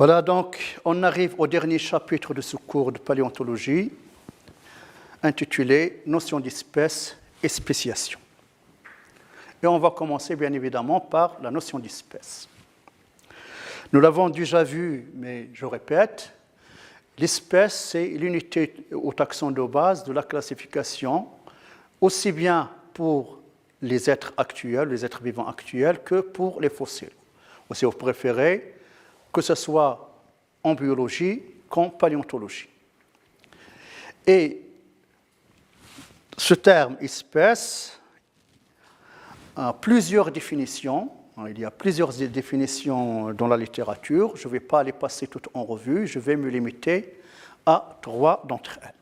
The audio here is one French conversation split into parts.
Voilà, donc on arrive au dernier chapitre de ce cours de paléontologie intitulé « Notion d'espèce et spéciation ». Et on va commencer bien évidemment par la notion d'espèce. Nous l'avons déjà vu, mais je répète, l'espèce, c'est l'unité au taxon de base de la classification, aussi bien pour les êtres actuels, les êtres vivants actuels, que pour les fossiles. Ou si vous préférez, que ce soit en biologie qu'en paléontologie. Et ce terme espèce a plusieurs définitions. Il y a plusieurs définitions dans la littérature. Je ne vais pas les passer toutes en revue. Je vais me limiter à 3 d'entre elles.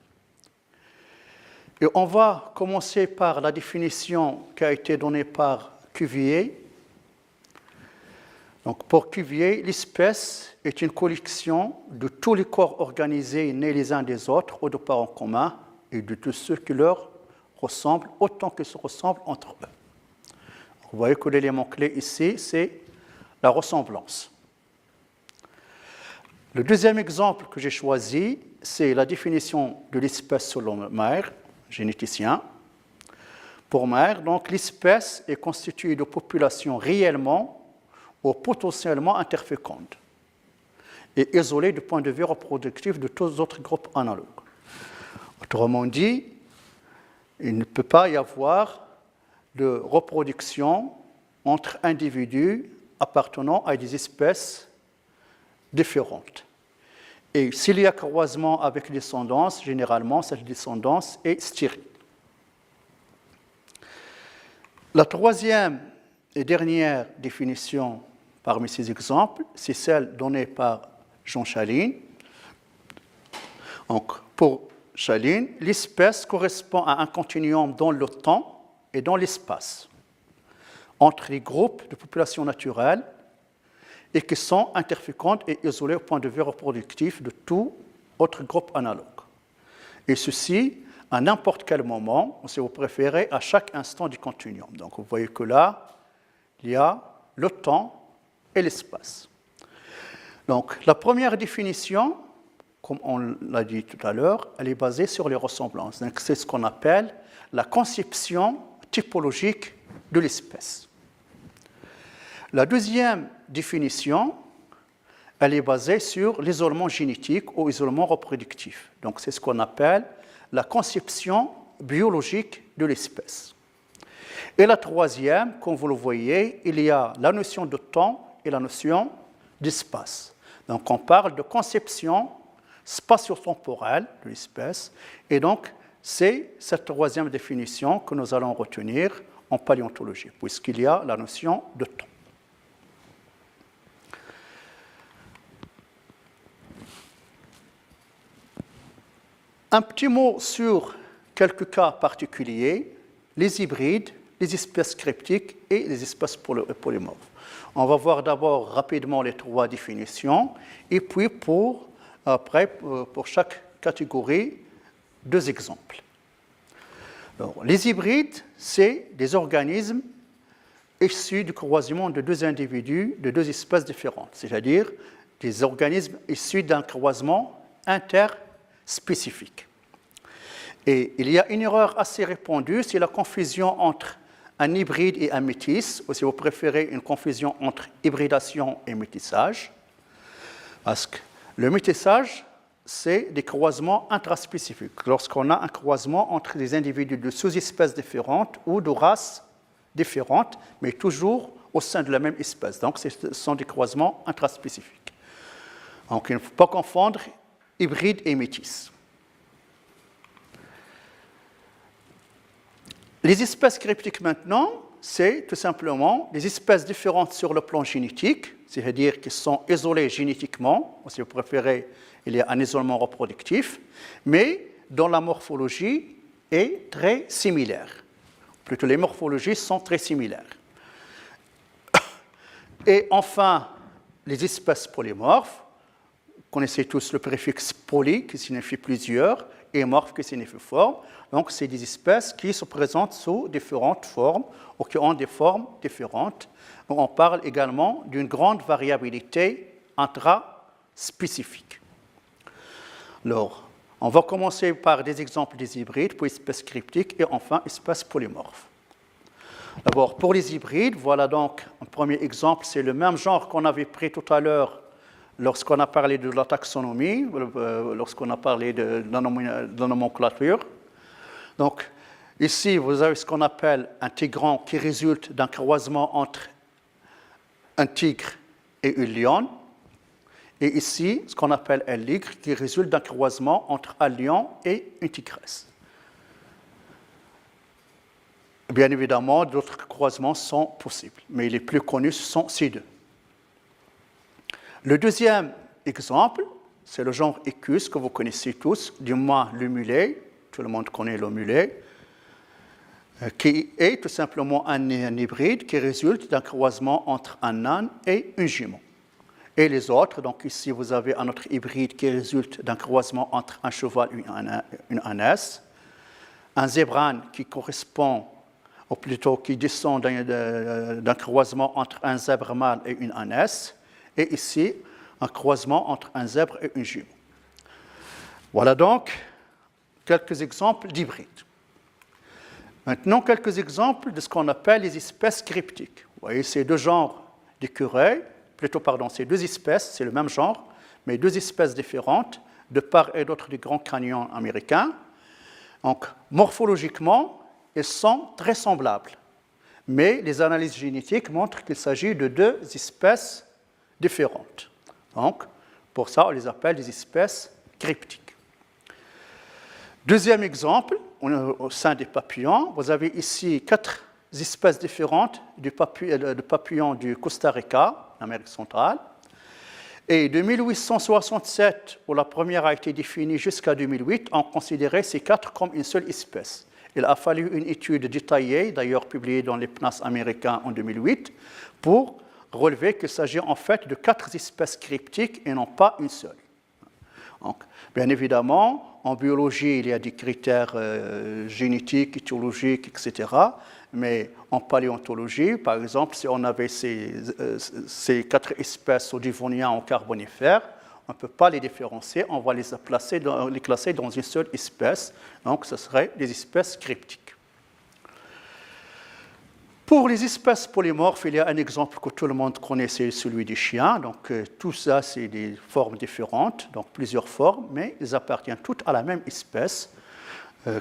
Et on va commencer par la définition qui a été donnée par Cuvier. Donc, pour Cuvier, l'espèce est une collection de tous les corps organisés nés les uns des autres ou de parents communs et de tous ceux qui leur ressemblent autant qu'ils se ressemblent entre eux. Vous voyez que l'élément clé ici, c'est la ressemblance. Le deuxième exemple que j'ai choisi, c'est la définition de l'espèce selon Mayr, généticien. Pour Mayr, donc, l'espèce est constituée de populations réellement ou potentiellement interfécondes et isolées du point de vue reproductif de tous les autres groupes analogues. Autrement dit, il ne peut pas y avoir de reproduction entre individus appartenant à des espèces différentes. Et s'il y a croisement avec descendance, généralement, cette descendance est stérile. La troisième et dernière définition parmi ces exemples, c'est celle donnée par Jean Chaline. Donc, pour Chaline, l'espèce correspond à un continuum dans le temps et dans l'espace entre les groupes de populations naturelles et qui sont interfécondes et isolées au point de vue reproductif de tout autre groupe analogue. Et ceci à n'importe quel moment, ou si vous préférez, à chaque instant du continuum. Donc vous voyez que là, il y a le temps et l'espace. Donc la première définition, comme on l'a dit tout à l'heure, elle est basée sur les ressemblances. Donc c'est ce qu'on appelle la conception typologique de l'espèce. La deuxième définition, elle est basée sur l'isolement génétique ou isolement reproductif. Donc c'est ce qu'on appelle la conception biologique de l'espèce. Et la troisième, comme vous le voyez, il y a la notion de temps et la notion d'espace. Donc on parle de conception spatio-temporelle de l'espèce, et donc c'est cette troisième définition que nous allons retenir en paléontologie, puisqu'il y a la notion de temps. Un petit mot sur quelques cas particuliers, les hybrides, les espèces cryptiques et les espèces polymorphes. On va voir d'abord rapidement les 3 définitions, et puis pour chaque catégorie, 2 exemples. Alors, les hybrides, c'est des organismes issus du croisement de 2 individus de 2 espèces différentes, c'est-à-dire des organismes issus d'un croisement interspécifique. Et il y a une erreur assez répandue, c'est la confusion entre un hybride et un métis, ou si vous préférez, une confusion entre hybridation et métissage. Parce que le métissage, c'est des croisements intraspécifiques, lorsqu'on a un croisement entre des individus de sous-espèces différentes ou de races différentes, mais toujours au sein de la même espèce. Donc, ce sont des croisements intraspécifiques. Donc, il ne faut pas confondre hybride et métis. Les espèces cryptiques maintenant, c'est tout simplement des espèces différentes sur le plan génétique, c'est-à-dire qui sont isolées génétiquement, ou si vous préférez, il y a un isolement reproductif, mais dont la morphologie est très similaire. Plutôt, les morphologies sont très similaires. Et enfin, les espèces polymorphes, vous connaissez tous le préfixe poly, qui signifie plusieurs, et morphe, qui signifie forme. Donc, c'est des espèces qui se présentent sous différentes formes ou qui ont des formes différentes. On parle également d'une grande variabilité intra spécifiques. Alors, on va commencer par des exemples des hybrides, puis espèces cryptiques et enfin espèces polymorphes. D'abord, pour les hybrides, voilà donc un premier exemple, c'est le même genre qu'on avait pris tout à l'heure lorsqu'on a parlé de la taxonomie, lorsqu'on a parlé de la nomenclature. Donc, ici, vous avez ce qu'on appelle un tigrant qui résulte d'un croisement entre un tigre et une lionne. Et ici, ce qu'on appelle un ligre qui résulte d'un croisement entre un lion et une tigresse. Bien évidemment, d'autres croisements sont possibles, mais les plus connus sont ces deux. Le deuxième exemple, c'est le genre Equus que vous connaissez tous, du moins le mulet, tout le monde connaît le mulet, qui est tout simplement un hybride qui résulte d'un croisement entre un âne et un jument. Et les autres, donc ici vous avez un autre hybride qui résulte d'un croisement entre un cheval et une ânesse, un zébrane qui correspond, ou plutôt qui descend d'un croisement entre un zèbre mâle et une ânesse, et ici un croisement entre un zèbre et une jument. Voilà donc quelques exemples d'hybrides. Maintenant, quelques exemples de ce qu'on appelle les espèces cryptiques. Vous voyez, ces deux genres d'écureuils, ces deux espèces, c'est le même genre, mais deux espèces différentes, de part et d'autre du Grand Canyon américain. Donc, morphologiquement, elles sont très semblables, mais les analyses génétiques montrent qu'il s'agit de deux espèces différentes. Donc, pour ça, on les appelle des espèces cryptiques. Deuxième exemple, au sein des papillons, vous avez ici 4 espèces différentes de papillons du Costa Rica, en Amérique centrale. Et de 1867, où la première a été définie, jusqu'à 2008, on considérait ces 4 comme une seule espèce. Il a fallu une étude détaillée, d'ailleurs publiée dans les PNAS américains en 2008, pour relever qu'il s'agit en fait de 4 espèces cryptiques et non pas une seule. Donc, bien évidemment, en biologie, il y a des critères génétiques, étiologiques, etc. Mais en paléontologie, par exemple, si on avait ces 4 espèces au Devonien au Carbonifère, on ne peut pas les différencier, on va les classer dans une seule espèce. Donc, ce seraient des espèces cryptiques. Pour les espèces polymorphes, il y a un exemple que tout le monde connaît, c'est celui du chien. Donc, tout ça, c'est des formes différentes, donc plusieurs formes, mais ils appartiennent toutes à la même espèce,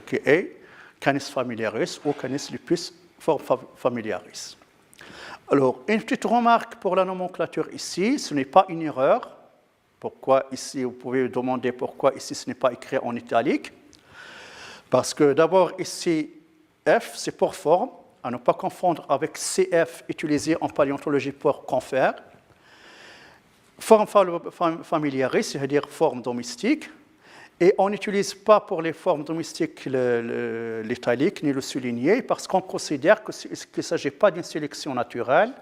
qui est Canis familiaris ou Canis lupus familiaris. Alors, une petite remarque pour la nomenclature ici, ce n'est pas une erreur. Pourquoi ici, vous pouvez vous demander pourquoi ici ce n'est pas écrit en italique. Parce que d'abord, ici, F, c'est pour forme, à ne pas confondre avec CF utilisé en paléontologie pour confère. Forme familiaris, c'est-à-dire forme domestique. Et on n'utilise pas pour les formes domestiques l'italique ni le souligné parce qu'on considère qu'il ne s'agit pas d'une sélection naturelle,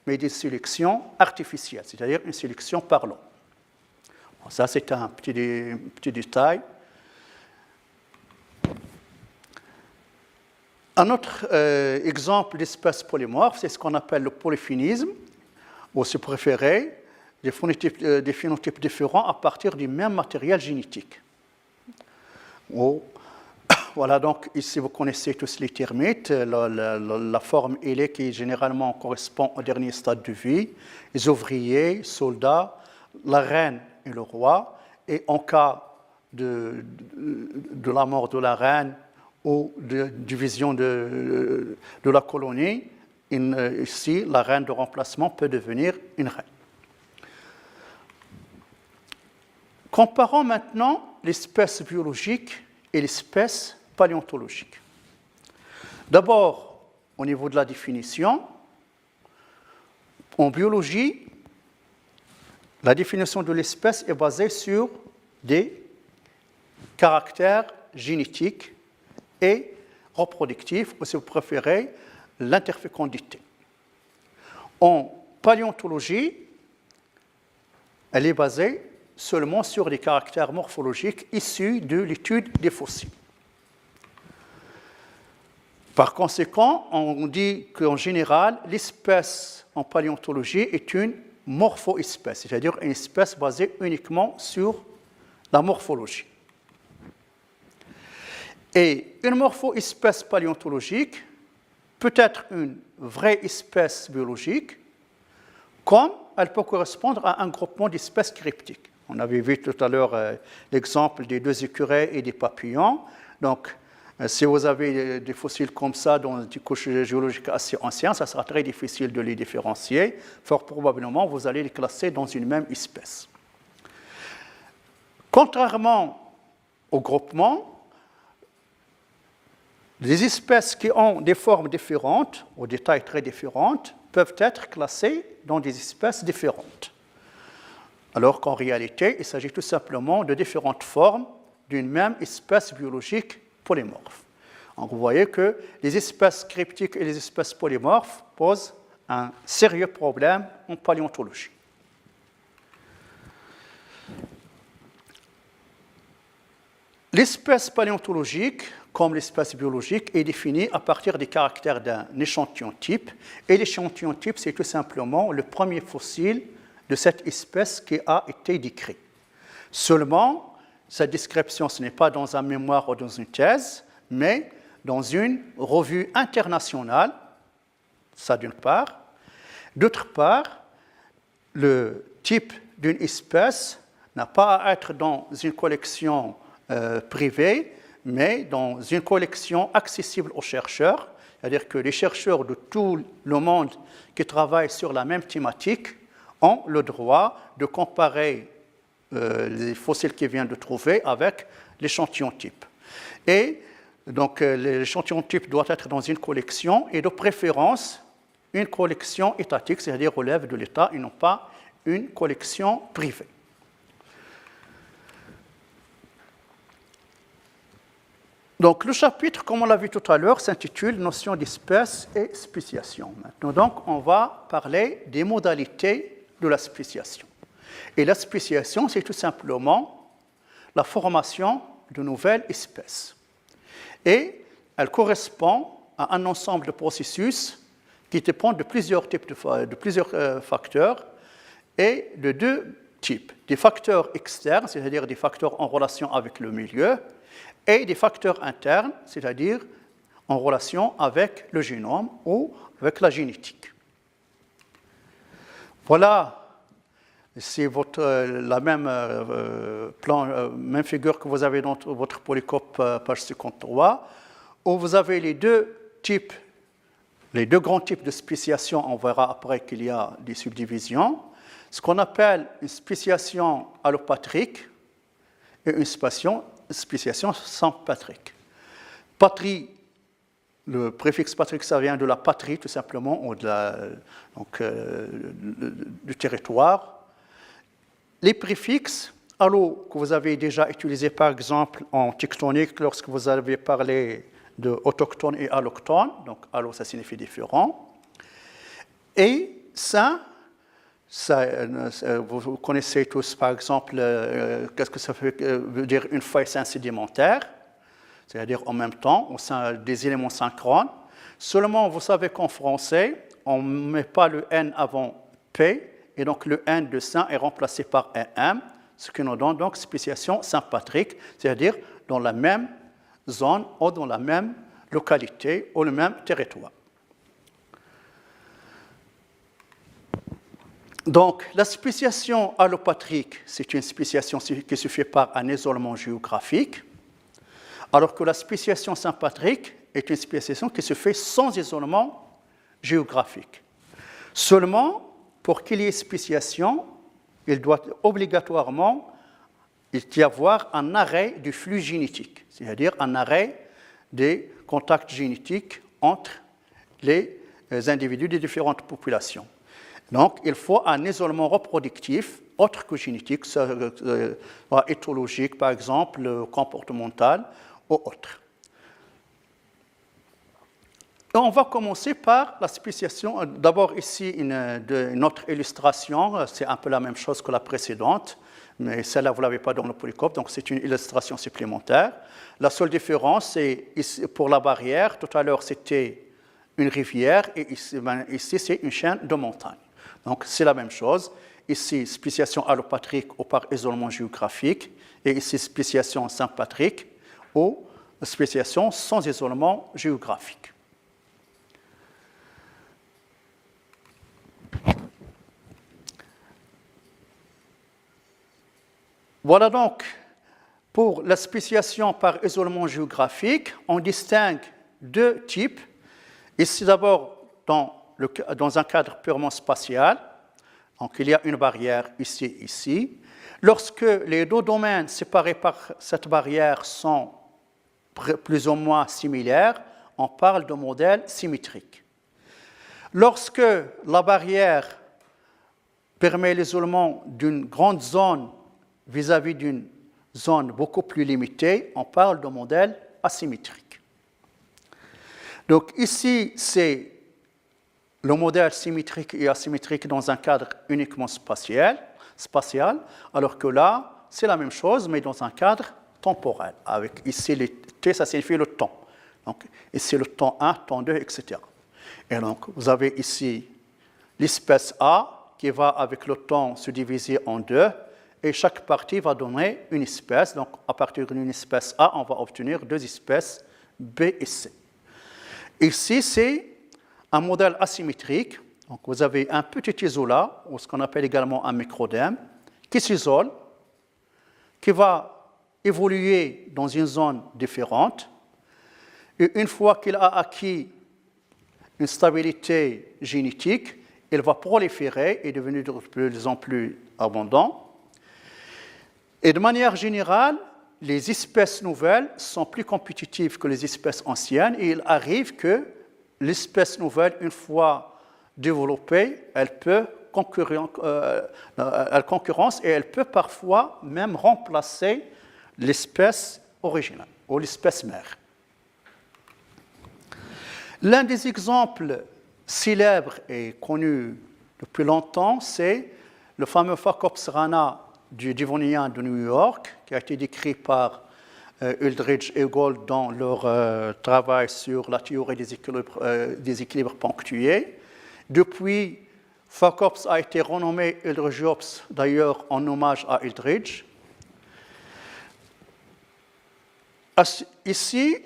mais d'une sélection artificielle, c'est-à-dire une sélection par l'homme. Bon, ça, c'est un petit détail. Un autre exemple d'espèce polymorphe, c'est ce qu'on appelle le polyphénisme, ou si vous préférez, des phénotypes différents à partir du même matériel génétique. Voilà, donc ici vous connaissez tous les termites, la forme ailée qui généralement correspond au dernier stade de vie, les ouvriers, soldats, la reine et le roi, et en cas de la mort de la reine ou de division de la colonie, ici la reine de remplacement peut devenir une reine. Comparons maintenant l'espèce biologique et l'espèce paléontologique. D'abord, au niveau de la définition, en biologie, la définition de l'espèce est basée sur des caractères génétiques et reproductifs, ou si vous préférez, l'interfécondité. En paléontologie, elle est basée seulement sur des caractères morphologiques issus de l'étude des fossiles. Par conséquent, on dit qu'en général, l'espèce en paléontologie est une morpho-espèce, c'est-à-dire une espèce basée uniquement sur la morphologie. Et une morpho-espèce paléontologique peut être une vraie espèce biologique, comme elle peut correspondre à un groupement d'espèces cryptiques. On avait vu tout à l'heure l'exemple des 2 écureuils et des papillons. Donc, si vous avez des fossiles comme ça dans des couches géologiques assez anciennes, ça sera très difficile de les différencier. Fort probablement, vous allez les classer dans une même espèce. Contrairement au groupement, les espèces qui ont des formes différentes, ou des tailles très différentes, peuvent être classées dans des espèces différentes. Alors qu'en réalité, il s'agit tout simplement de différentes formes d'une même espèce biologique polymorphe. Donc vous voyez que les espèces cryptiques et les espèces polymorphes posent un sérieux problème en paléontologie. L'espèce paléontologique, comme l'espèce biologique, est définie à partir des caractères d'un échantillon type. Et l'échantillon type, c'est tout simplement le premier fossile de cette espèce qui a été décrit. Seulement, cette description, ce n'est pas dans un mémoire ou dans une thèse, mais dans une revue internationale, ça d'une part. D'autre part, le type d'une espèce n'a pas à être dans une collection privée, mais dans une collection accessible aux chercheurs, c'est-à-dire que les chercheurs de tout le monde qui travaillent sur la même thématique ont le droit de comparer les fossiles qu'ils viennent de trouver avec l'échantillon type. Et donc l'échantillon type doit être dans une collection et de préférence une collection étatique, c'est-à-dire relève de l'État et non pas une collection privée. Donc le chapitre, comme on l'a vu tout à l'heure, s'intitule « Notion d'espèce et spéciation ». Maintenant, donc, on va parler des modalités de la spéciation. Et la spéciation, c'est tout simplement la formation de nouvelles espèces. Et elle correspond à un ensemble de processus qui dépendent de plusieurs facteurs et de 2 types. Des facteurs externes, c'est-à-dire des facteurs en relation avec le milieu, et des facteurs internes, c'est-à-dire en relation avec le génome ou avec la génétique. Voilà, c'est la même figure que vous avez dans votre polycope page 53, où vous avez les 2 grands types de spéciation. On verra après qu'il y a des subdivisions. Ce qu'on appelle une spéciation allopatrique et une spéciation sympatrique. Patrie, le préfixe patrique, ça vient de la patrie, tout simplement, ou du territoire. Les préfixes, allo, que vous avez déjà utilisés, par exemple, en tectonique, lorsque vous avez parlé de autochtone et allochtone, donc allo, ça signifie différent. Et ça, vous connaissez tous, par exemple, qu'est-ce que ça veut dire une feuille sédimentaire, c'est-à-dire en même temps, au sein des éléments synchrones. Seulement, vous savez qu'en français, on ne met pas le N avant P, et donc le N de saint est remplacé par un M, ce qui nous donne donc spéciation sympatrique, c'est-à-dire dans la même zone ou dans la même localité ou le même territoire. Donc, la spéciation allopatrique, c'est une spéciation qui se fait par un isolement géographique, alors que la spéciation sympatrique est une spéciation qui se fait sans isolement géographique. Seulement, pour qu'il y ait spéciation, il doit obligatoirement y avoir un arrêt du flux génétique, c'est-à-dire un arrêt des contacts génétiques entre les individus des différentes populations. Donc, il faut un isolement reproductif autre que génétique, éthologique par exemple, comportemental ou autre. Et on va commencer par la spéciation. D'abord ici une autre illustration, c'est un peu la même chose que la précédente, mais celle-là vous ne l'avez pas dans le polycope, donc c'est une illustration supplémentaire. La seule différence, c'est ici, pour la barrière, tout à l'heure c'était une rivière et ici c'est une chaîne de montagnes. Donc, c'est la même chose. Ici, spéciation allopatrique ou par isolement géographique, et ici, spéciation sympatrique ou spéciation sans isolement géographique. Voilà donc, pour la spéciation par isolement géographique, on distingue deux types. Ici, d'abord, dans un cadre purement spatial, donc il y a une barrière ici et ici. Lorsque les deux domaines séparés par cette barrière sont plus ou moins similaires, on parle de modèle symétrique. Lorsque la barrière permet l'isolement d'une grande zone vis-à-vis d'une zone beaucoup plus limitée, on parle de modèle asymétrique. Donc ici, c'est le modèle symétrique et asymétrique dans un cadre uniquement spatial, alors que là, c'est la même chose, mais dans un cadre temporel. Avec ici, les T, ça signifie le temps. Donc ici, le temps 1, temps 2, etc. Et donc, vous avez ici l'espèce A qui va, avec le temps, se diviser en deux, et chaque partie va donner une espèce. Donc, à partir d'une espèce A, on va obtenir deux espèces B et C. Ici, c'est un modèle asymétrique. Donc, vous avez un petit isolat, ou ce qu'on appelle également un microdème, qui s'isole, qui va évoluer dans une zone différente. Et une fois qu'il a acquis une stabilité génétique, il va proliférer et devenir de plus en plus abondant. Et de manière générale, les espèces nouvelles sont plus compétitives que les espèces anciennes et il arrive que l'espèce nouvelle, une fois développée, elle concurrence et elle peut parfois même remplacer l'espèce originale ou l'espèce mère. L'un des exemples célèbres et connus depuis longtemps, c'est le fameux Phacops rana du Devonien de New York, qui a été décrit par Eldridge et Gould dans leur travail sur la théorie des équilibres ponctués. Depuis, Phacops a été renommé Eldridgeops, d'ailleurs en hommage à Eldridge. Ici,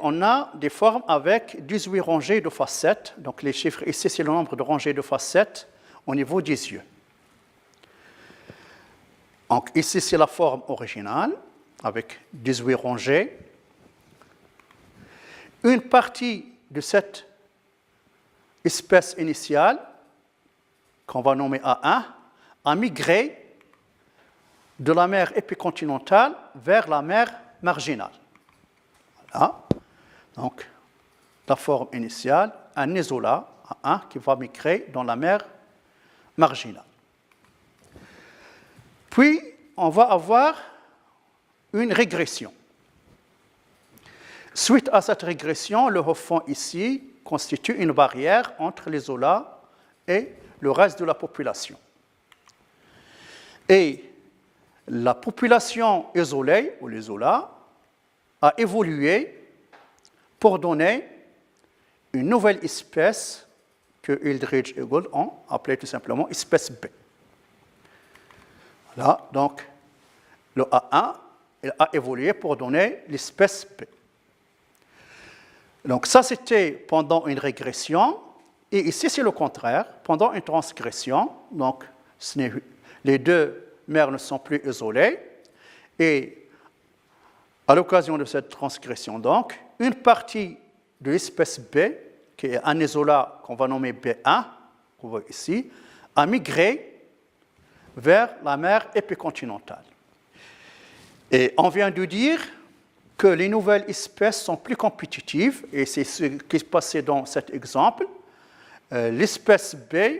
on a des formes avec 18 rangées de facettes. Donc les chiffres ici, c'est le nombre de rangées de facettes au niveau des yeux. Donc ici, c'est la forme originale avec 18 rangées. Une partie de cette espèce initiale, qu'on va nommer A1, a migré de la mer épicontinentale vers la mer marginale. Voilà. Donc, la forme initiale, un isolat A1 qui va migrer dans la mer marginale. Puis, on va avoir une régression. Suite à cette régression, le haut fond ici constitue une barrière entre l'isolat et le reste de la population. Et la population isolée, ou l'isolat, a évolué pour donner une nouvelle espèce que Eldridge et Gould ont appelée tout simplement espèce B. Voilà, donc le A1 il a évolué pour donner l'espèce B. Donc ça, c'était pendant une régression, et ici, c'est le contraire, pendant une transgression, donc les deux mères ne sont plus isolées, et à l'occasion de cette transgression, donc, une partie de l'espèce B, qui est un isolat qu'on va nommer B1, qu'on voit ici, a migré vers la mer épicontinentale. Et on vient de dire que les nouvelles espèces sont plus compétitives, et c'est ce qui se passait dans cet exemple. L'espèce B,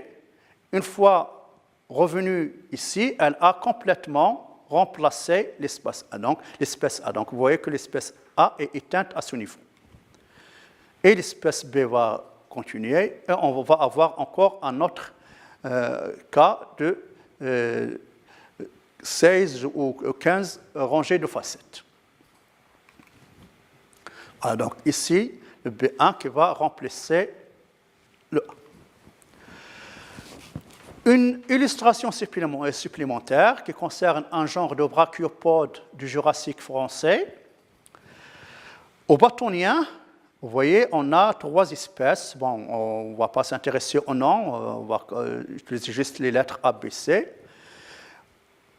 une fois revenue ici, elle a complètement remplacé l'espèce A. Donc, vous voyez que l'espèce A est éteinte à ce niveau. Et l'espèce B va continuer, et on va avoir encore un autre cas de 16 ou 15 rangées de facettes. Alors, donc ici, le B1 qui va remplacer le A. Une illustration supplémentaire qui concerne un genre de brachiopodes du Jurassique français. Au bâtonien, vous voyez, on a 3 espèces. Bon, on ne va pas s'intéresser au nom, on va utiliser juste les lettres A, B, C.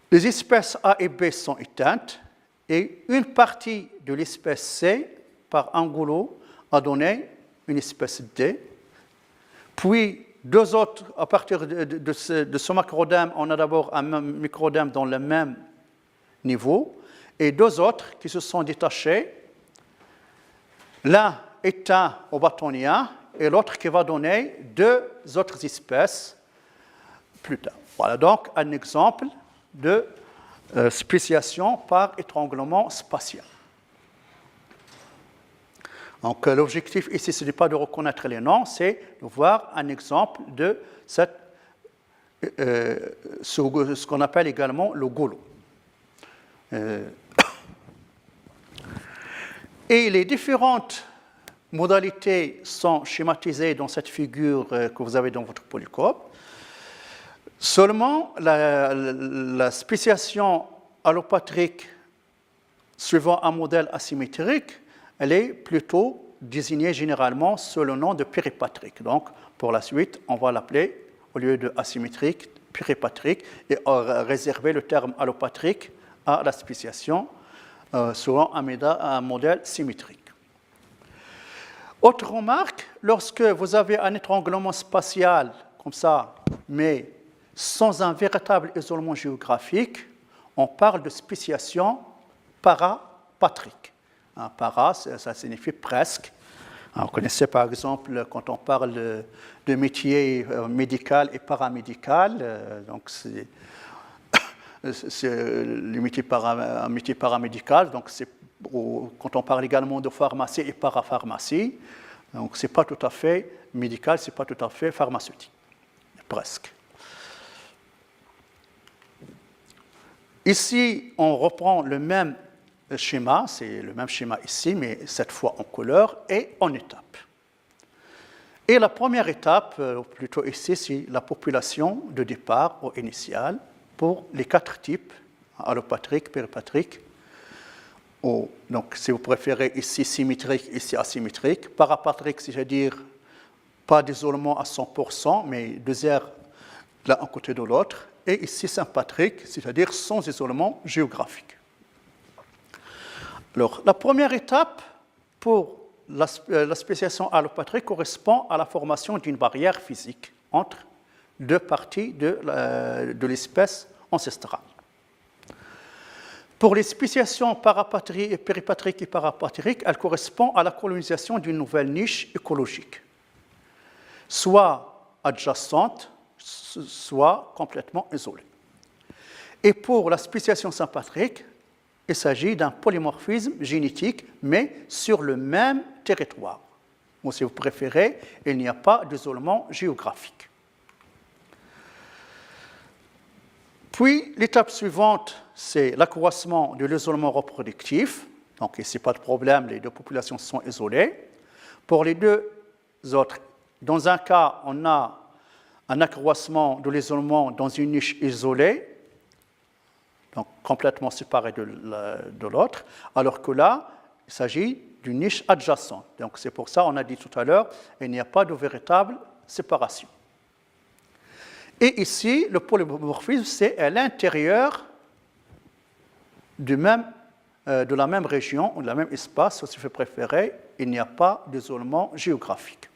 Les espèces A et B sont éteintes et une partie de l'espèce C, par un goulot, a donné une espèce D. Puis, 2 autres, à partir de ce macrodème, on a d'abord un microdème dans le même niveau et 2 autres qui se sont détachés. L'un éteint au bâtonien et l'autre qui va donner 2 autres espèces plus tard. Voilà donc un exemple de spéciation par étranglement spatial. Donc l'objectif ici, ce n'est pas de reconnaître les noms, c'est de voir un exemple de ce qu'on appelle également le goulot. Et les différentes modalités sont schématisées dans cette figure que vous avez dans votre polycope. Seulement, la spéciation allopatrique suivant un modèle asymétrique, elle est plutôt désignée généralement sous le nom de péripatrique. Donc, pour la suite, on va l'appeler, au lieu de asymétrique, péripatrique, et réserver le terme allopatrique à la spéciation selon un modèle symétrique. Autre remarque, lorsque vous avez un étranglement spatial comme ça, mais sans un véritable isolement géographique, on parle de spéciation parapatrique. Para, ça signifie presque. Vous connaissez par exemple quand on parle de métier médical et paramédical, donc c'est le métier un métier paramédical, donc quand on parle également de pharmacie et parapharmacie, donc ce n'est pas tout à fait médical, ce n'est pas tout à fait pharmaceutique, presque. Ici, on reprend le même schéma, c'est le même schéma ici, mais cette fois en couleur et en étapes. Et la première étape, plutôt ici, c'est la population de départ ou initiale pour les 4 types, allopatrique, péripatrique, donc si vous préférez ici symétrique, ici asymétrique. Parapatrique, c'est-à-dire pas d'isolement à 100%, mais 2 aires l'un à côté de l'autre. Et ici sympatrique, c'est-à-dire sans isolement géographique. Alors, la première étape pour la spéciation allopatrique correspond à la formation d'une barrière physique entre 2 parties de l'espèce ancestrale. Pour les spéciations péripatriques et parapatriques, elle correspond à la colonisation d'une nouvelle niche écologique, soit adjacente, soit complètement isolée. Et pour la spéciation sympatrique, il s'agit d'un polymorphisme génétique, mais sur le même territoire. Ou si vous préférez, il n'y a pas d'isolement géographique. Puis, l'étape suivante, c'est l'accroissement de l'isolement reproductif. Donc, ici, pas de problème, les 2 populations sont isolées. Pour les 2 autres, dans un cas, on a un accroissement de l'isolement dans une niche isolée, donc complètement séparée de l'autre, alors que là, il s'agit d'une niche adjacente. Donc, c'est pour ça qu'on a dit tout à l'heure, il n'y a pas de véritable séparation. Et ici, le polymorphisme, c'est à l'intérieur de la même région, ou de la même espace, si vous préférez, il n'y a pas d'isolement géographique.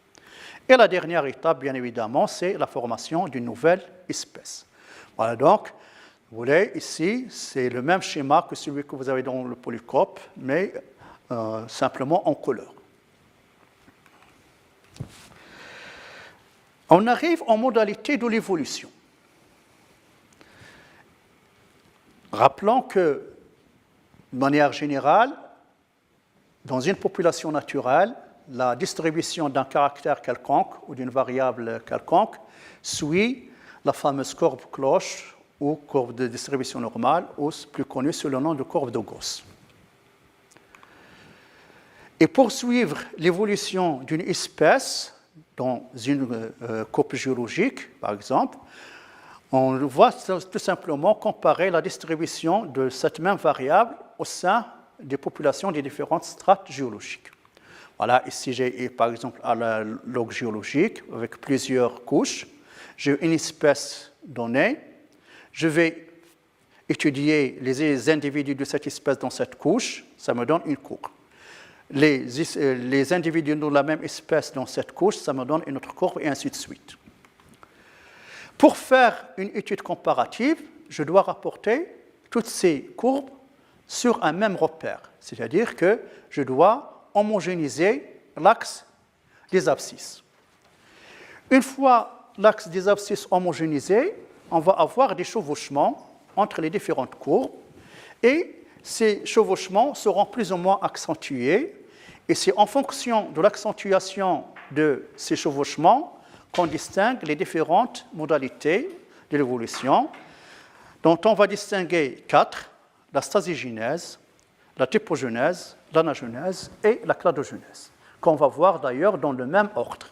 Et la dernière étape, bien évidemment, c'est la formation d'une nouvelle espèce. Voilà donc, vous voyez, ici, c'est le même schéma que celui que vous avez dans le polycope, mais simplement en couleur. On arrive en modalité de l'évolution. Rappelons que, de manière générale, dans une population naturelle, la distribution d'un caractère quelconque ou d'une variable quelconque suit la fameuse courbe cloche ou courbe de distribution normale, ou plus connue sous le nom de courbe de Gauss. Et pour suivre l'évolution d'une espèce dans une coupe géologique, par exemple, On voit tout simplement comparer la distribution de cette même variable au sein des populations des différentes strates géologiques. Voilà, ici j'ai par exemple un log géologique avec plusieurs couches. J'ai une espèce donnée. Je vais étudier les individus de cette espèce dans cette couche. Ça me donne une courbe. Les individus de la même espèce dans cette couche, ça me donne une autre courbe et ainsi de suite. Pour faire une étude comparative, je dois rapporter toutes ces courbes sur un même repère, c'est-à-dire que je dois homogénéiser l'axe des abscisses. Une fois l'axe des abscisses homogénéisé, on va avoir des chevauchements entre les différentes courbes et ces chevauchements seront plus ou moins accentués et c'est en fonction de l'accentuation de ces chevauchements qu'on distingue les différentes modalités de l'évolution, dont on va distinguer 4, la stasigenèse, la typogenèse, l'anagenèse et la cladogenèse, qu'on va voir d'ailleurs dans le même ordre.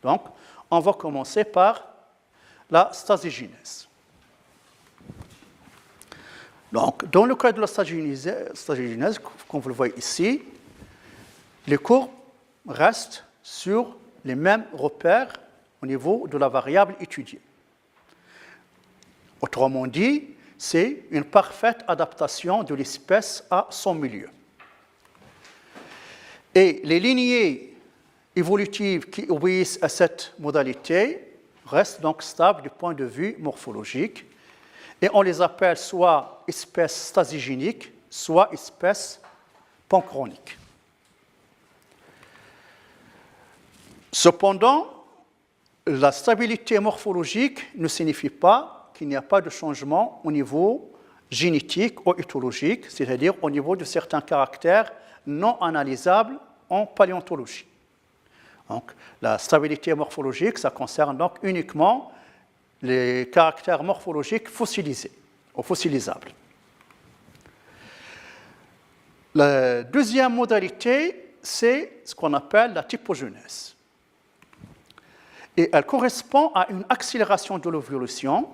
Donc, on va commencer par la stasigenèse. Donc, dans le cas de la stasigenèse, comme vous le voyez ici, les courbes restent sur les mêmes repères au niveau de la variable étudiée. Autrement dit, c'est une parfaite adaptation de l'espèce à son milieu. Et les lignées évolutives qui obéissent à cette modalité restent donc stables du point de vue morphologique, et on les appelle soit espèces stasigéniques, soit espèces panchroniques. Cependant, la stabilité morphologique ne signifie pas qu'il n'y a pas de changement au niveau génétique ou éthologique, c'est-à-dire au niveau de certains caractères non analysables en paléontologie. Donc, la stabilité morphologique, ça concerne donc uniquement les caractères morphologiques fossilisés ou fossilisables. La deuxième modalité, c'est ce qu'on appelle la typogenèse. Et elle correspond à une accélération de l'évolution.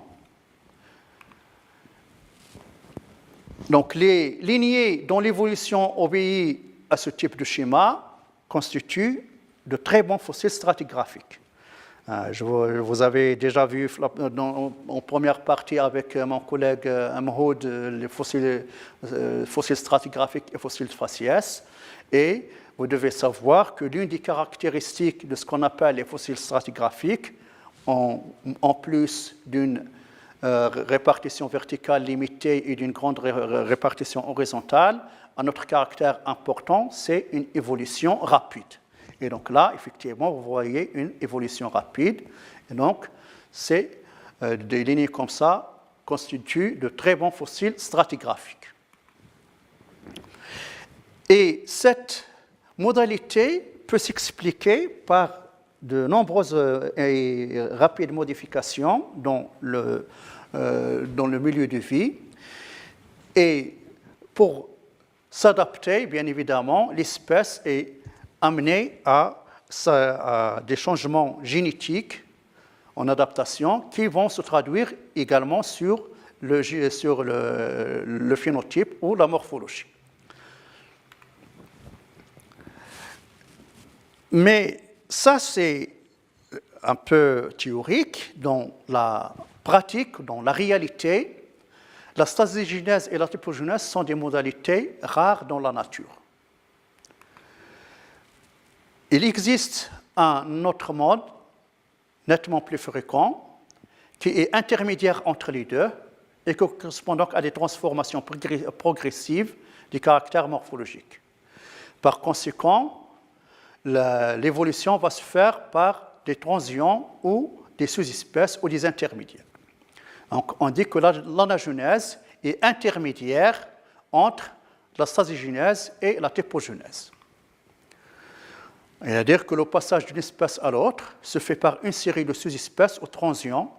Donc, les lignées dont l'évolution obéit à ce type de schéma constituent de très bons fossiles stratigraphiques. Vous avez déjà vu en première partie avec mon collègue Amhoud les fossiles stratigraphiques et fossiles faciès. Et vous devez savoir que l'une des caractéristiques de ce qu'on appelle les fossiles stratigraphiques, en plus d'une répartition verticale limitée et d'une grande répartition horizontale, un autre caractère important, c'est une évolution rapide. Et donc là, effectivement, vous voyez une évolution rapide. Et donc, des lignées comme ça constituent de très bons fossiles stratigraphiques. Et cette modalité peut s'expliquer par de nombreuses et rapides modifications dans le milieu de vie. Et pour s'adapter, bien évidemment, l'espèce est amenée à des changements génétiques en adaptation qui vont se traduire également sur le phénotype ou la morphologie. Mais ça, c'est un peu théorique. Dans la pratique, dans la réalité, la stasigenèse et la typogenèse sont des modalités rares dans la nature. Il existe un autre mode, nettement plus fréquent, qui est intermédiaire entre les deux et qui correspond donc à des transformations progressives du caractère morphologique. Par conséquent, l'évolution va se faire par des transients ou des sous-espèces ou des intermédiaires. Donc, on dit que l'anagenèse est intermédiaire entre la stasigenèse et la typogenèse. C'est-à-dire que le passage d'une espèce à l'autre se fait par une série de sous-espèces ou transients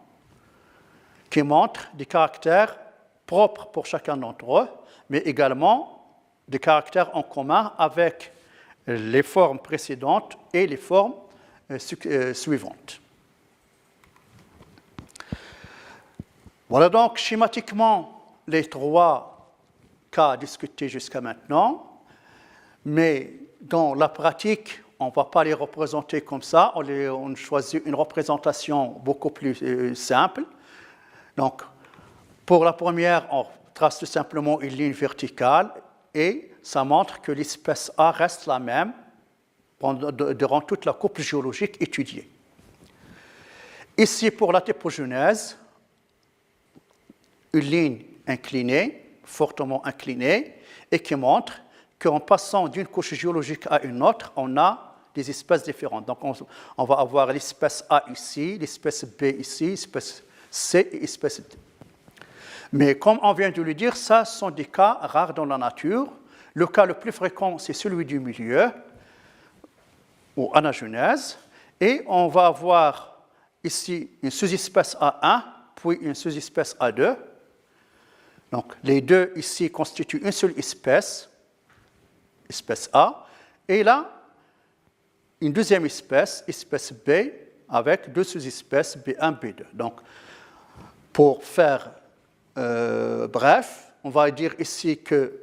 qui montrent des caractères propres pour chacun d'entre eux, mais également des caractères en commun avec les formes précédentes et les formes suivantes. Voilà donc schématiquement les 3 cas discutés jusqu'à maintenant, mais dans la pratique, on ne va pas les représenter comme ça, on choisit une représentation beaucoup plus simple. Donc, pour la première, on trace tout simplement une ligne verticale et ça montre que l'espèce A reste la même durant toute la couple géologique étudiée. Ici, pour la typogenèse, une ligne inclinée, fortement inclinée, et qui montre qu'en passant d'une couche géologique à une autre, on a des espèces différentes. Donc, on va avoir l'espèce A ici, l'espèce B ici, l'espèce C et l'espèce D. Mais comme on vient de le dire, ça sont des cas rares dans la nature. Le cas le plus fréquent, c'est celui du milieu, ou anagenèse, et on va avoir ici une sous-espèce A1, puis une sous-espèce A2. Donc, les deux ici constituent une seule espèce, espèce A, et là, une deuxième espèce, espèce B, avec 2 sous-espèces B1, B2. Donc, pour faire bref, on va dire ici que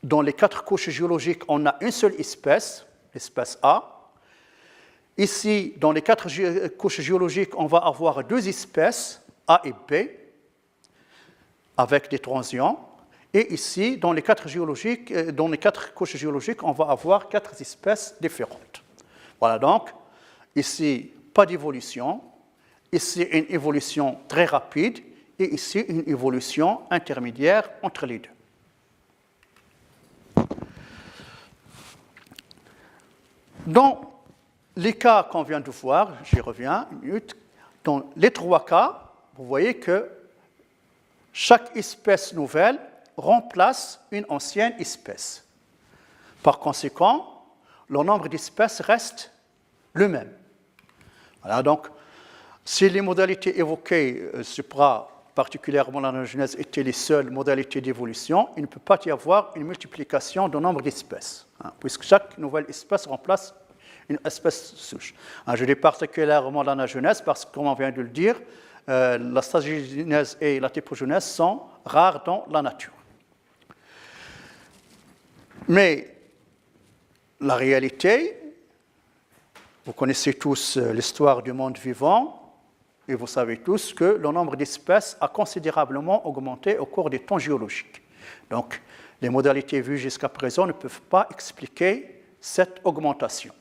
dans les 4 couches géologiques, on a une seule espèce, l'espèce A. Ici, dans les 4 couches géologiques, on va avoir 2 espèces, A et B, avec des transients. Et ici, dans les 4 couches géologiques, on va avoir 4 espèces différentes. Voilà donc, ici, pas d'évolution. Ici, une évolution très rapide. Et ici, une évolution intermédiaire entre les deux. Dans les cas qu'on vient de voir, j'y reviens une minute, dans les 3 cas, vous voyez que chaque espèce nouvelle remplace une ancienne espèce. Par conséquent, le nombre d'espèces reste le même. Voilà, donc, si les modalités évoquées particulièrement l'anagenèse, étaient les seules modalités d'évolution, il ne peut pas y avoir une multiplication du nombre d'espèces, puisque chaque nouvelle espèce remplace une espèce souche. Je dis particulièrement l'anagenèse parce que, comme on vient de le dire, la stagiogenèse et la typogenèse sont rares dans la nature. Mais la réalité, vous connaissez tous l'histoire du monde vivant, et vous savez tous que le nombre d'espèces a considérablement augmenté au cours des temps géologiques. Donc, les modalités vues jusqu'à présent ne peuvent pas expliquer cette augmentation.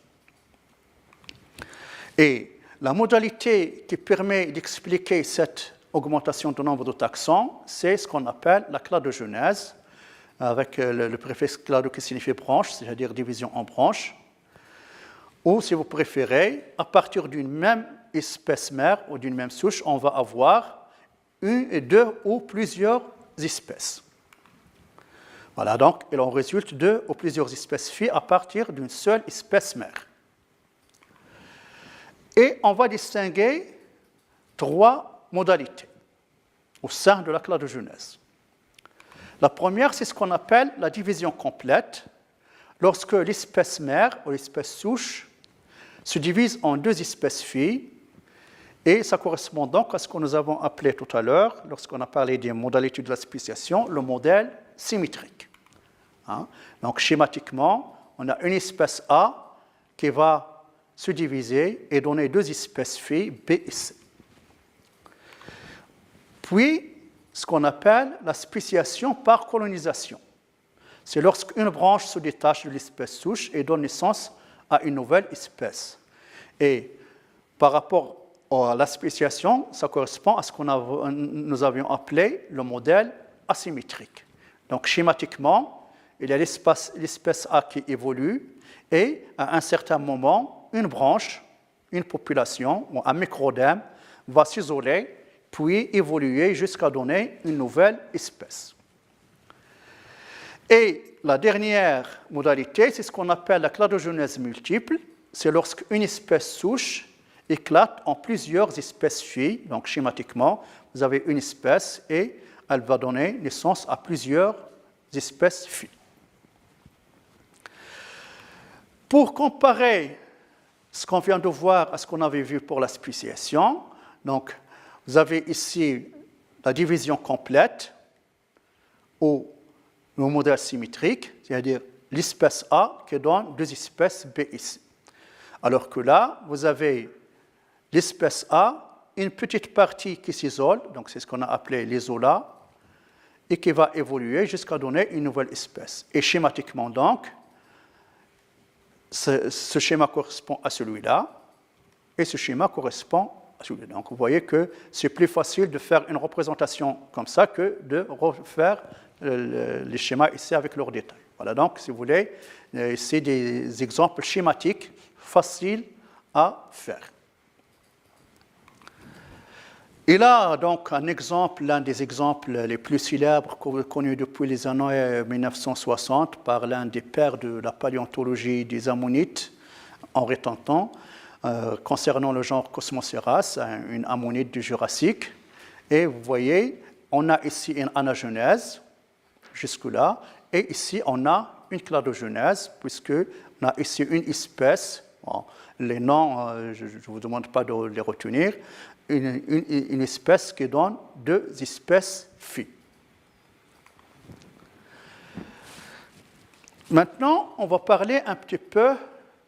Et la modalité qui permet d'expliquer cette augmentation du nombre de taxons, c'est ce qu'on appelle la cladogenèse, avec le préfixe clado qui signifie branche, c'est-à-dire division en branches, ou si vous préférez, à partir d'une même espèce mère ou d'une même souche, on va avoir une, 2 ou plusieurs espèces. Voilà, donc il en résulte 2 ou plusieurs espèces filles à partir d'une seule espèce mère. Et on va distinguer 3 modalités au sein de la cladogenèse. La première, c'est ce qu'on appelle la division complète, lorsque l'espèce mère ou l'espèce souche se divise en 2 espèces filles, et ça correspond donc à ce que nous avons appelé tout à l'heure, lorsqu'on a parlé des modalités de la spéciation, le modèle symétrique. Donc schématiquement, on a une espèce A qui va se diviser et donner 2 espèces filles, B et C. Puis, ce qu'on appelle la spéciation par colonisation. C'est lorsqu'une branche se détache de l'espèce souche et donne naissance à une nouvelle espèce. Et par rapport à la spéciation, ça correspond à ce que nous avions appelé le modèle asymétrique. Donc, schématiquement, il y a l'espèce A qui évolue et à un certain moment, une branche, une population ou un microdème va s'isoler puis évoluer jusqu'à donner une nouvelle espèce. Et la dernière modalité, c'est ce qu'on appelle la cladogenèse multiple. C'est lorsqu'une espèce souche éclate en plusieurs espèces filles. Donc, schématiquement, vous avez une espèce et elle va donner naissance à plusieurs espèces filles. Pour comparer ce qu'on vient de voir à ce qu'on avait vu pour la spéciation, donc, vous avez ici la division complète ou le modèle symétrique, c'est-à-dire l'espèce A qui donne deux espèces B ici. Alors que là, vous avez l'espèce A, une petite partie qui s'isole, donc c'est ce qu'on a appelé l'isolat, et qui va évoluer jusqu'à donner une nouvelle espèce. Et schématiquement donc, ce schéma correspond à celui-là, et ce schéma correspond à celui-là. Donc vous voyez que c'est plus facile de faire une représentation comme ça que de refaire les schémas ici avec leurs détails. Voilà, donc si vous voulez, c'est des exemples schématiques faciles à faire. Et là, donc, l'un des exemples les plus célèbres connus depuis les années 1960 par l'un des pères de la paléontologie des Ammonites, Henri Tanton, concernant le genre Cosmoceras, une ammonite du Jurassique. Et vous voyez, on a ici une anagenèse, jusque-là, et ici, on a une cladogenèse, puisqu'on a ici une espèce, bon, les noms, je ne vous demande pas de les retenir, une espèce qui donne deux espèces phi. Maintenant, on va parler un petit peu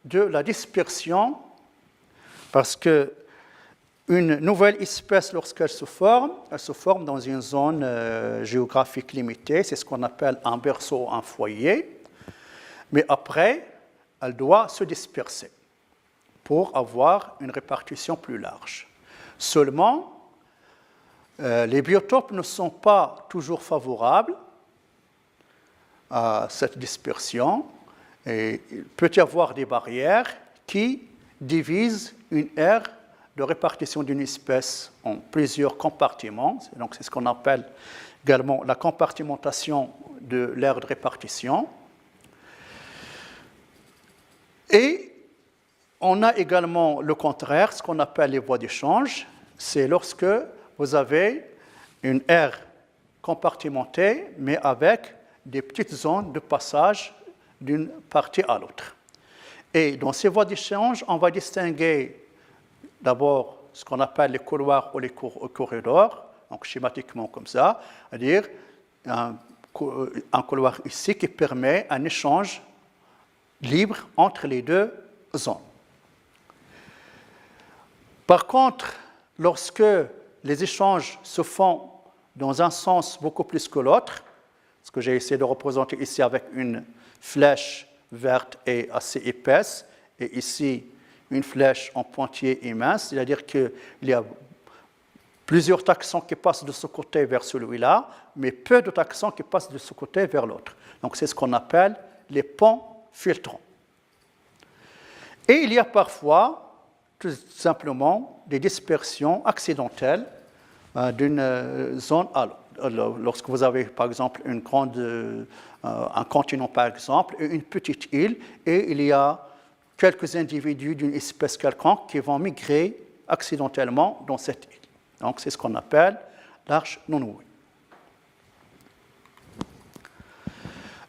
de la dispersion, parce que une nouvelle espèce, lorsqu'elle se forme, elle se forme dans une zone géographique limitée, c'est ce qu'on appelle un berceau, un foyer, mais après, elle doit se disperser pour avoir une répartition plus large. Seulement, les biotopes ne sont pas toujours favorables à cette dispersion et il peut y avoir des barrières qui divisent une aire de répartition d'une espèce en plusieurs compartiments. Donc, c'est ce qu'on appelle également la compartimentation de l'aire de répartition. Et on a également le contraire, ce qu'on appelle les voies d'échange. C'est lorsque vous avez une aire compartimentée, mais avec des petites zones de passage d'une partie à l'autre. Et dans ces voies d'échange, on va distinguer d'abord ce qu'on appelle les couloirs ou les corridors, donc schématiquement comme ça, c'est-à-dire un couloir ici qui permet un échange libre entre les deux zones. Par contre, lorsque les échanges se font dans un sens beaucoup plus que l'autre, ce que j'ai essayé de représenter ici avec une flèche verte et assez épaisse, et ici une flèche en pointillé immense, c'est-à-dire qu'il y a plusieurs taxons qui passent de ce côté vers celui-là, mais peu de taxons qui passent de ce côté vers l'autre. Donc c'est ce qu'on appelle les ponts filtrants. Et il y a parfois tout simplement des dispersions accidentelles d'une zone à l'autre. Lorsque vous avez, par exemple, un continent, par exemple, et une petite île, et il y a quelques individus d'une espèce quelconque qui vont migrer accidentellement dans cette île. Donc, c'est ce qu'on appelle l'arche non nouée.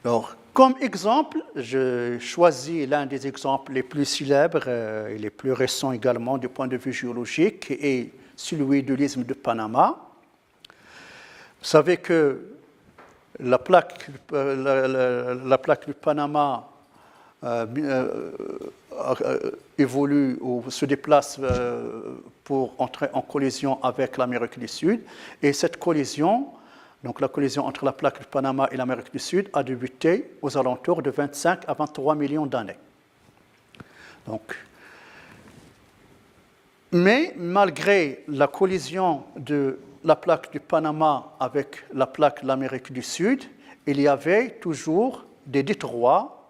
Alors, comme exemple, je choisis l'un des exemples les plus célèbres et les plus récents également du point de vue géologique, qui est celui de l'isthme de Panama. Vous savez que la plaque du Panama évolue ou se déplace pour entrer en collision avec l'Amérique du Sud. Et cette collision, donc la collision entre la plaque du Panama et l'Amérique du Sud, a débuté aux alentours de 25 à 23 millions d'années. Mais malgré la collision de la plaque du Panama avec la plaque de l'Amérique du Sud, il y avait toujours des détroits,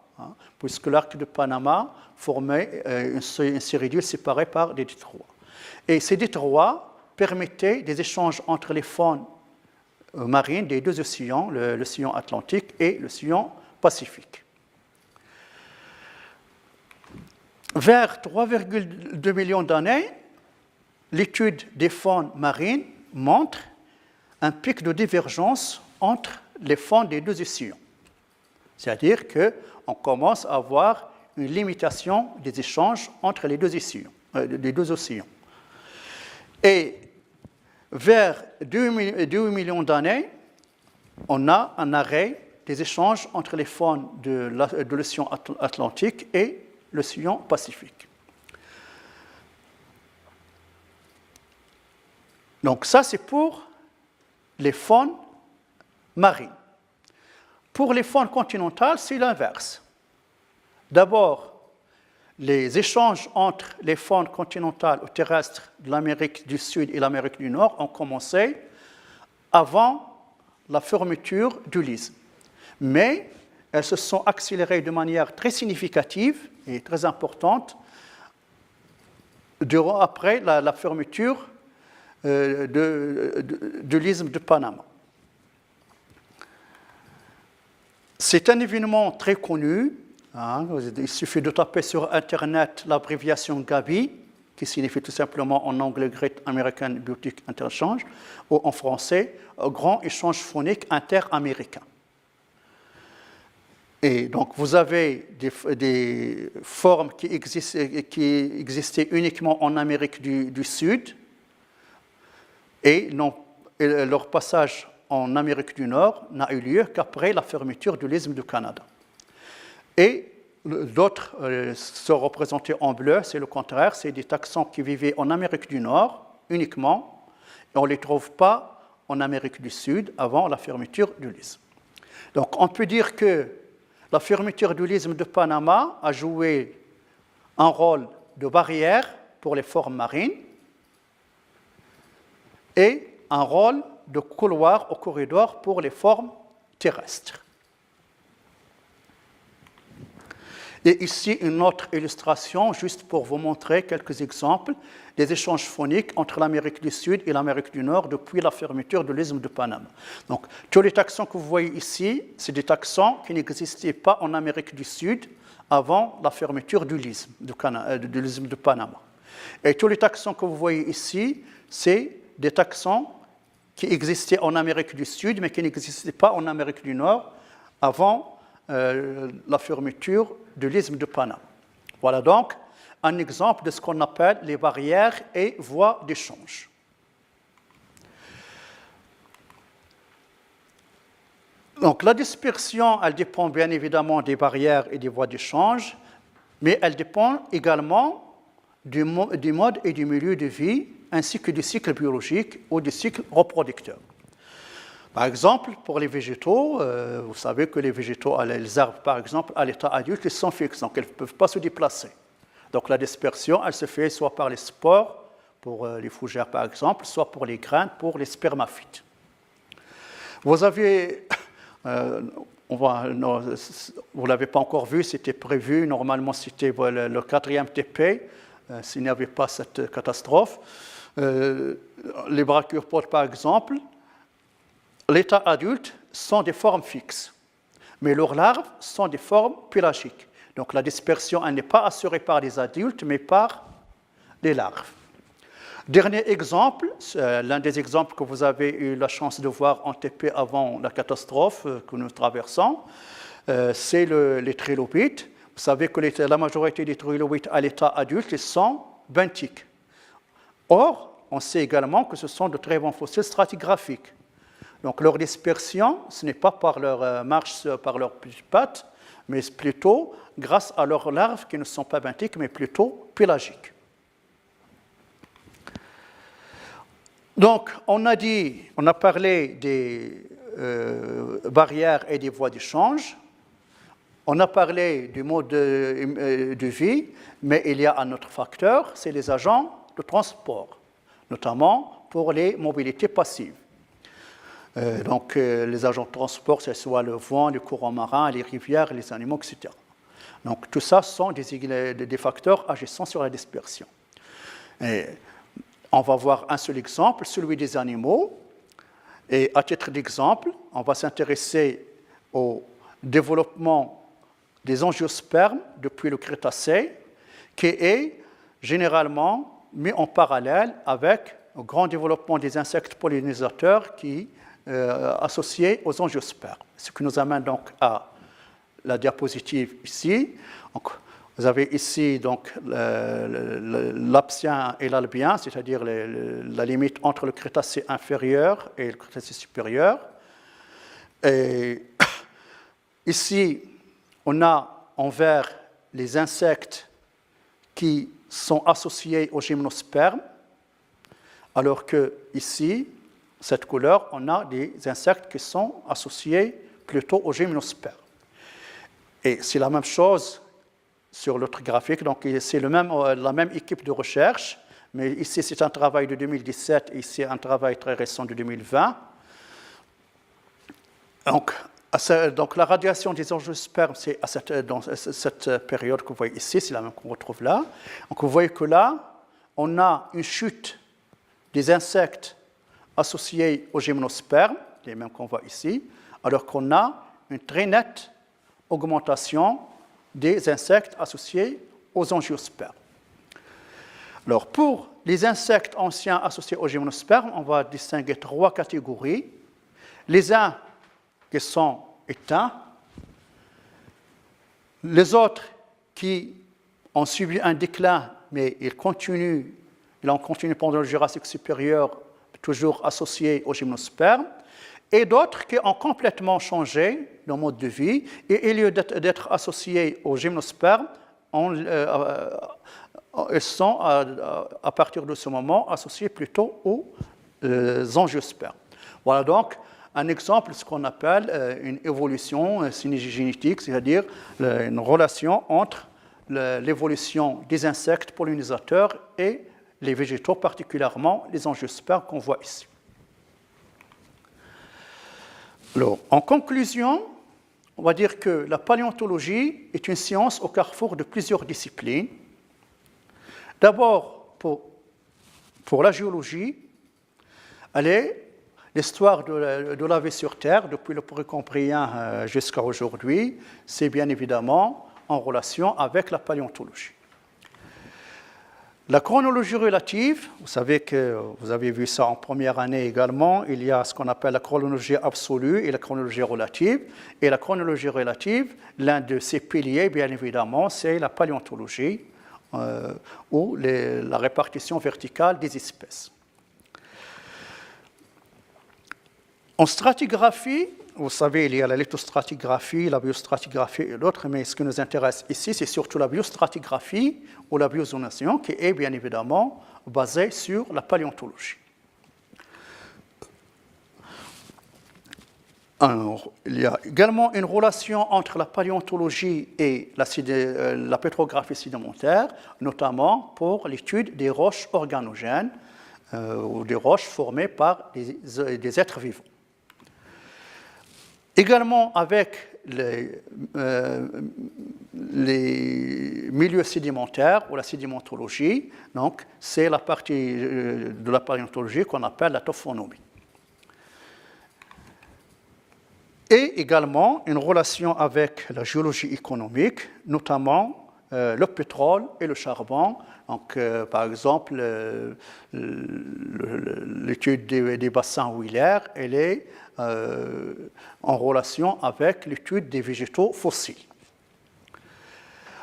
puisque l'arc de Panama formait une série d'îles séparées par des détroits. Et ces détroits permettaient des échanges entre les faunes marines des deux océans, l'océan Atlantique et l'océan Pacifique. Vers 3,2 millions d'années, l'étude des faunes marines montre un pic de divergence entre les faunes des deux océans. C'est-à-dire qu'on commence à avoir une limitation des échanges entre les deux océans. Et vers 2 millions d'années, on a un arrêt des échanges entre les faunes de l'océan Atlantique et l'océan Pacifique. Donc ça, c'est pour les faunes marines. Pour les faunes continentales, c'est l'inverse. D'abord, les échanges entre les faunes continentales ou terrestres de l'Amérique du Sud et l'Amérique du Nord ont commencé avant la fermeture du l'isthme. Mais elles se sont accélérées de manière très significative et très importante après la fermeture de l'isthme de Panama. C'est un événement très connu. Il suffit de taper sur Internet l'abréviation GABI, qui signifie tout simplement en anglais Great American Biotic Interchange, ou en français Grand Échange phonique interaméricain. Et donc vous avez des formes qui existaient uniquement en Amérique du Sud, et leur passage en Amérique du Nord n'a eu lieu qu'après la fermeture de l'isthme du Canada. Et d'autres sont représentés en bleu, c'est le contraire, c'est des taxons qui vivaient en Amérique du Nord uniquement, et on ne les trouve pas en Amérique du Sud avant la fermeture de l'isthme. Donc on peut dire que la fermeture de l'isthme de Panama a joué un rôle de barrière pour les formes marines et un rôle de couloir ou corridor pour les formes terrestres. Et ici, une autre illustration, juste pour vous montrer quelques exemples des échanges phoniques entre l'Amérique du Sud et l'Amérique du Nord depuis la fermeture de l'isthme de Panama. Donc, tous les taxons que vous voyez ici, c'est des taxons qui n'existaient pas en Amérique du Sud avant la fermeture de l'isthme de Panama. Et tous les taxons que vous voyez ici, c'est des taxons qui existaient en Amérique du Sud, mais qui n'existaient pas en Amérique du Nord avant la fermeture de l'isthme de Panama. Voilà donc un exemple de ce qu'on appelle les barrières et voies d'échange. Donc la dispersion, elle dépend bien évidemment des barrières et des voies d'échange, mais elle dépend également du mode et du milieu de vie, ainsi que du cycle biologique ou du cycle reproducteur. Par exemple, pour les végétaux, vous savez que les végétaux, les arbres par exemple, à l'état adulte, ils sont fixes, donc ils ne peuvent pas se déplacer. Donc la dispersion, elle se fait soit par les spores, pour les fougères par exemple, soit pour les graines, pour les spermaphytes. Vous avez, vous ne l'avez pas encore vu, c'était prévu, normalement c'était le 4e TP, s'il n'y avait pas cette catastrophe. Les brachiopodes par exemple, l'état adulte sont des formes fixes, mais leurs larves sont des formes pélagiques. Donc la dispersion n'est pas assurée par les adultes, mais par les larves. Dernier exemple, l'un des exemples que vous avez eu la chance de voir en TP avant la catastrophe que nous traversons, c'est les trilobites. Vous savez que la majorité des trilobites à l'état adulte sont benthiques. Or, on sait également que ce sont de très bons fossiles stratigraphiques. Donc leur dispersion, ce n'est pas par leur marche, par leurs pattes, mais plutôt grâce à leurs larves qui ne sont pas benthiques, mais plutôt pélagiques. Donc on a parlé des barrières et des voies d'échange, on a parlé du mode de vie, mais il y a un autre facteur, c'est les agents de transport, notamment pour les mobilités passives. Donc les agents de transport, ce soit le vent, le courant marin, les rivières, les animaux, etc. Donc tout ça sont des facteurs agissant sur la dispersion. Et on va voir un seul exemple, celui des animaux. Et à titre d'exemple, on va s'intéresser au développement des angiospermes depuis le Crétacé, qui est généralement mis en parallèle avec le grand développement des insectes pollinisateurs qui associés aux angiospermes. Ce qui nous amène donc à la diapositive ici. Donc, Vous avez ici donc l'Aptien et l'Albien, c'est-à-dire la limite entre le Crétacé inférieur et le Crétacé supérieur. Et ici, on a en vert les insectes qui sont associés au gymnosperme, alors que ici, cette couleur, on a des insectes qui sont associés plutôt au gymnosperme. Et c'est la même chose sur l'autre graphique, donc c'est la même équipe de recherche, mais ici c'est un travail de 2017 et ici un travail très récent de 2020. Donc la radiation des angiospermes, c'est dans cette période que vous voyez ici, c'est la même qu'on retrouve là. Donc vous voyez que là, on a une chute des insectes associés au gymnosperme, les mêmes qu'on voit ici, alors qu'on a une très nette augmentation des insectes associés aux angiospermes. Alors, pour les insectes anciens associés aux gymnospermes, on va distinguer 3 catégories. Les uns qui sont éteints, les autres qui ont subi un déclin, mais ils ont continué pendant le Jurassique supérieur, toujours associés aux gymnospermes, et d'autres qui ont complètement changé leur mode de vie, et au lieu d'être associés aux gymnospermes, ils sont, à partir de ce moment, associés plutôt aux angiospermes. Voilà donc un exemple de ce qu'on appelle une évolution synégénétique, c'est-à-dire une relation entre l'évolution des insectes pollinisateurs et les végétaux, particulièrement les angiospermes qu'on voit ici. Alors, en conclusion, on va dire que la paléontologie est une science au carrefour de plusieurs disciplines. D'abord, pour la géologie, elle est l'histoire de la vie sur Terre, depuis le Précambrien jusqu'à aujourd'hui, c'est bien évidemment en relation avec la paléontologie. La chronologie relative, vous savez que vous avez vu ça en première année également, il y a ce qu'on appelle la chronologie absolue et la chronologie relative. Et la chronologie relative, l'un de ses piliers, bien évidemment, c'est la paléontologie, ou la répartition verticale des espèces. En stratigraphie, vous savez, il y a la lithostratigraphie, la biostratigraphie et d'autres, mais ce qui nous intéresse ici, c'est surtout la biostratigraphie ou la biozonation, qui est bien évidemment basée sur la paléontologie. Alors, il y a également une relation entre la paléontologie et la pétrographie sédimentaire, notamment pour l'étude des roches organogènes ou des roches formées par des êtres vivants. Également avec les milieux sédimentaires ou la sédimentologie, donc c'est la partie de la paléontologie qu'on appelle la taphonomie. Et également une relation avec la géologie économique, notamment le pétrole et le charbon. Donc, par exemple, l'étude des bassins ouilières, elle est en relation avec l'étude des végétaux fossiles.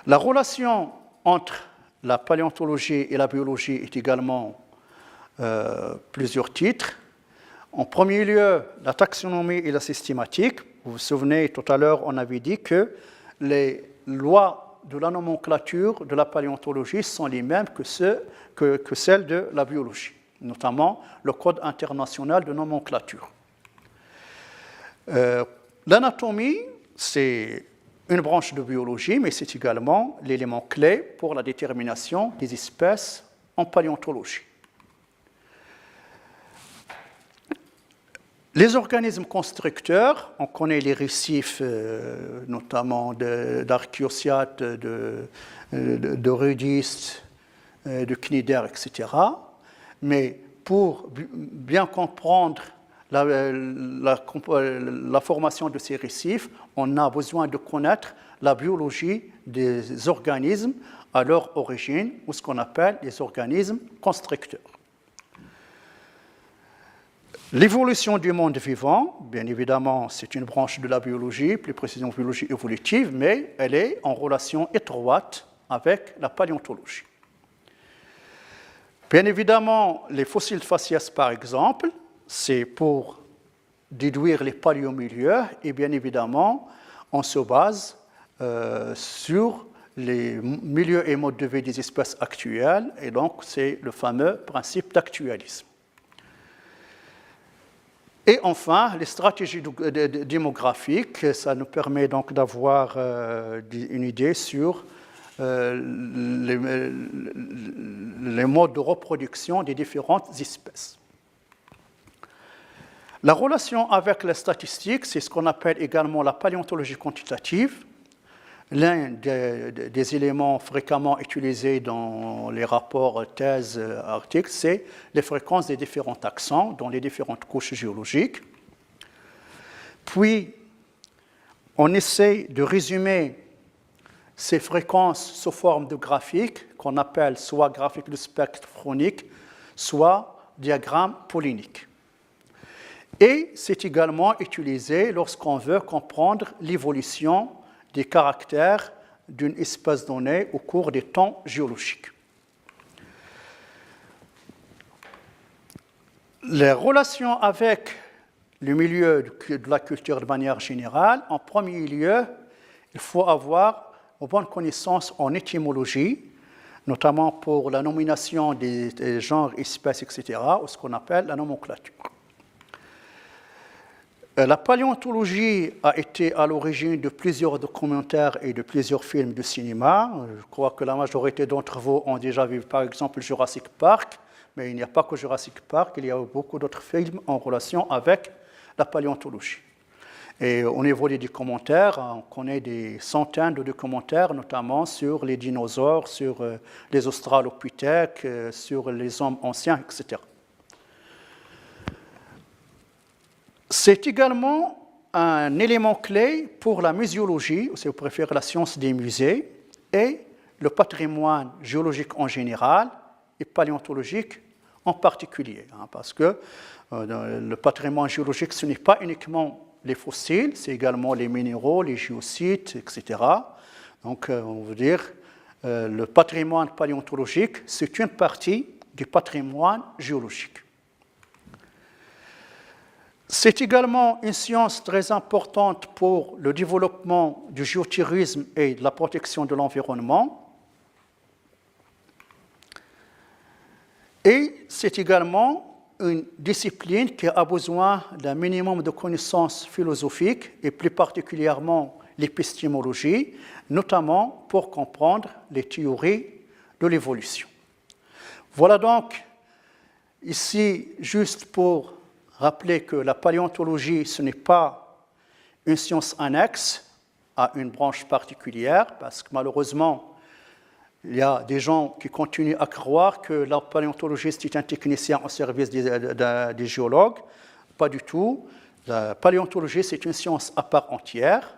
La relation entre la paléontologie et la biologie est également plusieurs titres. En premier lieu, la taxonomie et la systématique. Vous vous souvenez, tout à l'heure, on avait dit que les lois de la nomenclature de la paléontologie sont les mêmes que celles de la biologie, notamment le Code international de nomenclature. L'anatomie, c'est une branche de biologie, mais c'est également l'élément clé pour la détermination des espèces en paléontologie. Les organismes constructeurs, on connaît les récifs, notamment d'archéocyates, de rudistes, de cnidaires, etc. Mais pour bien comprendre la formation de ces récifs, on a besoin de connaître la biologie des organismes à leur origine, ou ce qu'on appelle les organismes constructeurs. L'évolution du monde vivant, bien évidemment, c'est une branche de la biologie, plus précisément biologie évolutive, mais elle est en relation étroite avec la paléontologie. Bien évidemment, les fossiles faciès, par exemple, c'est pour déduire les paléomilieux, et bien évidemment, on se base sur les milieux et modes de vie des espèces actuelles, et donc c'est le fameux principe d'actualisme. Et enfin, les stratégies démographiques, ça nous permet donc d'avoir une idée sur les modes de reproduction des différentes espèces. La relation avec les statistiques, c'est ce qu'on appelle également la paléontologie quantitative. L'un des éléments fréquemment utilisés dans les rapports, thèses, articles, c'est les fréquences des différents taxons dans les différentes couches géologiques. Puis, on essaie de résumer ces fréquences sous forme de graphiques qu'on appelle soit graphique de spectre phonique, soit diagramme polynique. Et c'est également utilisé lorsqu'on veut comprendre l'évolution des caractères d'une espèce donnée au cours des temps géologiques. Les relations avec le milieu de la culture de manière générale, en premier lieu, il faut avoir une bonne connaissance en étymologie, notamment pour la nomination des genres, espèces, etc., ou ce qu'on appelle la nomenclature. La paléontologie a été à l'origine de plusieurs documentaires et de plusieurs films de cinéma. Je crois que la majorité d'entre vous ont déjà vu, par exemple, Jurassic Park, mais il n'y a pas que Jurassic Park, il y a beaucoup d'autres films en relation avec la paléontologie. Et au niveau des documentaires, on connaît des centaines de documentaires, notamment sur les dinosaures, sur les australopithèques, sur les hommes anciens, etc. C'est également un élément clé pour la muséologie, ou si vous préférez la science des musées, et le patrimoine géologique en général et paléontologique en particulier. Parce que le patrimoine géologique, ce n'est pas uniquement les fossiles, c'est également les minéraux, les géosites, etc. Donc, on veut dire, le patrimoine paléontologique, c'est une partie du patrimoine géologique. C'est également une science très importante pour le développement du géotourisme et de la protection de l'environnement. Et c'est également une discipline qui a besoin d'un minimum de connaissances philosophiques et plus particulièrement l'épistémologie, notamment pour comprendre les théories de l'évolution. Voilà donc ici juste pour rappeler que la paléontologie, ce n'est pas une science annexe à une branche particulière, parce que malheureusement, il y a des gens qui continuent à croire que la paléontologiste est un technicien au service des géologues. Pas du tout. La paléontologie, c'est une science à part entière,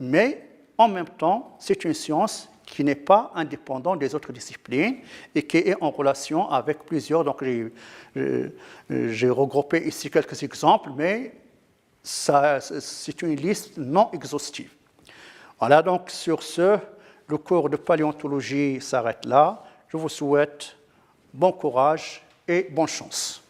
mais en même temps, c'est une science qui n'est pas indépendante des autres disciplines et qui est en relation avec plusieurs. Donc, j'ai regroupé ici quelques exemples, mais c'est une liste non exhaustive. Voilà, donc sur ce, le cours de paléontologie s'arrête là. Je vous souhaite bon courage et bonne chance.